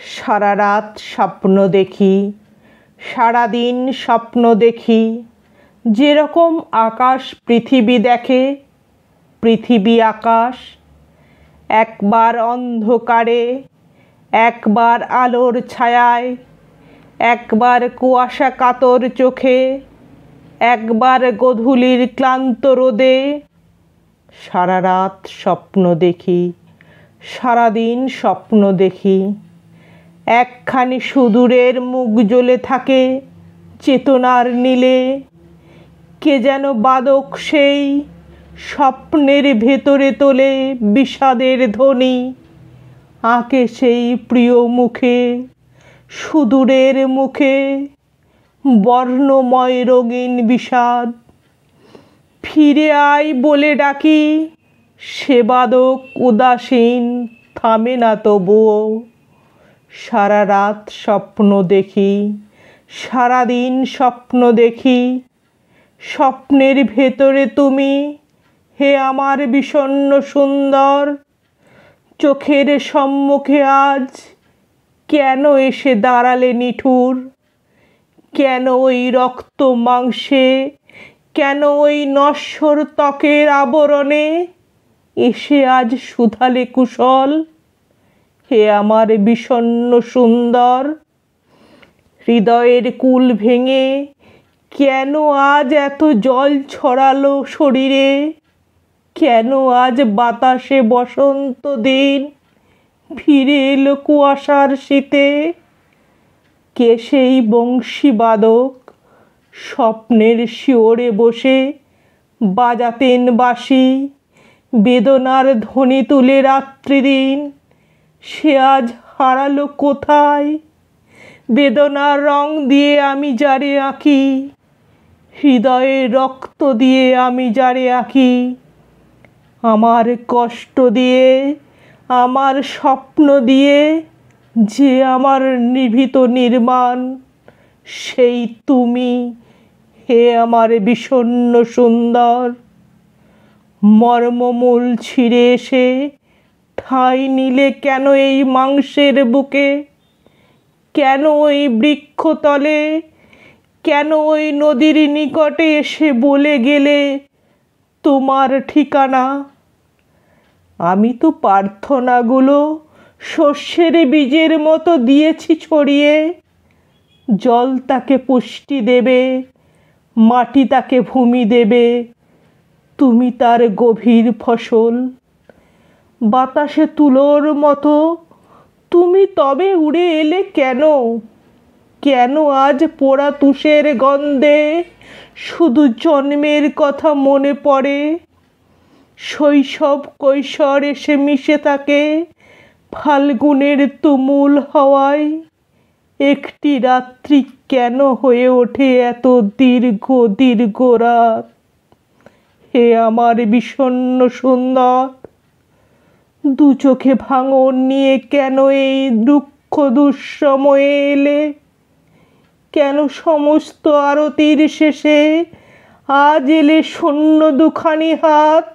সারা রাত স্বপ্ন দেখি, সারাদিন স্বপ্ন দেখি। যেরকম আকাশ পৃথিবী দেখে, পৃথিবী আকাশ। একবার অন্ধকারে, একবার আলোর ছায়ায়, একবার কুয়াশা কাতর চোখে, একবার গোধূলির ক্লান্ত রোদে। সারা রাত স্বপ্ন দেখি, সারাদিন স্বপ্ন দেখি। একখানি সুদূরের মুখ জ্বলে থাকে চেতনার নীলে। কে যেন বাদক সেই স্বপ্নের ভেতরে তোলে বিষাদের ধ্বনি। আঁকে সেই প্রিয় মুখে, সুদূরের মুখে বর্ণময় রঙিন বিষাদ। ফিরে আয় বলে ডাকি, সে বাদক উদাসীন থামে না তবুও। সারা রাত স্বপ্ন দেখি, সারাদিন স্বপ্ন দেখি। স্বপ্নের ভেতরে তুমি, হে আমার বিষণ্ণ সুন্দর। চোখের সম্মুখে আজ কেন এসে দাঁড়ালে নিঠুর? কেন ওই রক্ত মাংসে, কেন ওই নশ্বর ত্বকের আবরণে এসে আজ শুধালে কুশল? হে আমার বিষণ্ণ সুন্দর। হৃদয়ের কুল ভেঙে কেন আজ এত জল ছড়ালো শরীরে? কেন আজ বাতাসে বসন্ত দিন ফিরে এলো কুয়াশার শীতে? কে সেই বংশীবাদক স্বপ্নের শিওরে বসে বাজাতেন বাঁশি, বেদনার ধ্বনি তুলে রাত্রিদিন? সে আজ হারালো কোথায়? বেদনার রং দিয়ে আমি যারে আঁকি, হৃদয়ে রক্ত দিয়ে আমি যারে আঁকি। আমার কষ্ট দিয়ে, আমার স্বপ্ন দিয়ে যে আমার নিভৃত নির্মাণ, সেই তুমি, হে আমার বিষণ্ণ সুন্দর। মর্মমূল ছিঁড়ে এসে ঠাঁই নিলে কেন এই মাংসের বুকে? কেন ওই বৃক্ষতলে, কেন ওই নদীর নিকটে এসে বলে গেলে তোমার ঠিকানা? আমি তো প্রার্থনাগুলো শস্যের বীজের মতো দিয়েছি ছড়িয়ে। জল তাকে পুষ্টি দেবে, মাটি তাকে ভূমি দেবে, তুমি তার গভীর ফসল। বাতাসে তুলোর মতো তুমি তবে উড়ে এলে কেন? কেন আজ পোড়া তুষের গন্ধে শুধু জন্মের কথা মনে পড়ে? শৈশব কৈশোর এসে মিশে থাকে ফাল্গুনের তুমুল হাওয়ায়। একটি রাত্রি কেন হয়ে ওঠে এত দীর্ঘ দীর্ঘ রাত? হে আমার বিষণ্ণ সুন্দর। দু চোখে ভাঙন নিয়ে কেন এই দুঃখ দুঃসময়ে এলে? কেন সমস্ত আরতির শেষে আজ এলে শূন্য দুখানি হাত?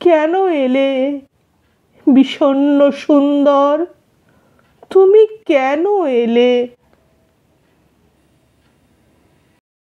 কেন এলে বিষণ্ণ সুন্দর? তুমি কেন এলে?